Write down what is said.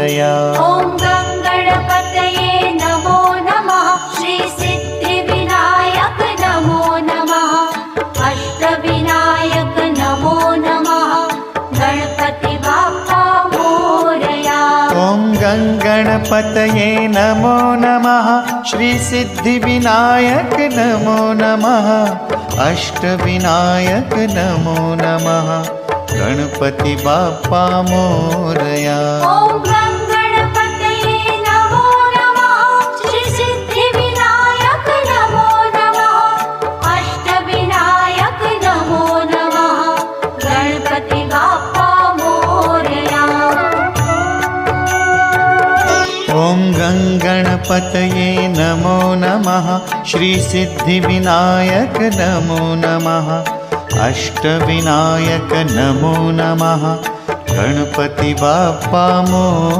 मोरया। ॐ गणपतये नमो नमः। श्री सिद्धिविनायक नमो नमः। अष्टविनायक नमो नमः। गणपति बाप्पा मोरया। ॐ गणपतये नमो नमः। श्री सिद्धिविनायक नमो नमः। अष्टविनायक नमो नमः। गणपति बाप्पा मोरया। ॐ गणपतये नमो नमः। श्री सिद्धिविनायक नमो नमः। अष्टविनायक नमो नमः। गणपति बाप्पा मोरया। ॐ गणपतये नमो नमः। श्री सिद्धिविनायक नमो नमः। अष्टविनायक नमो नमः। गणपति बाप्पा मोरया।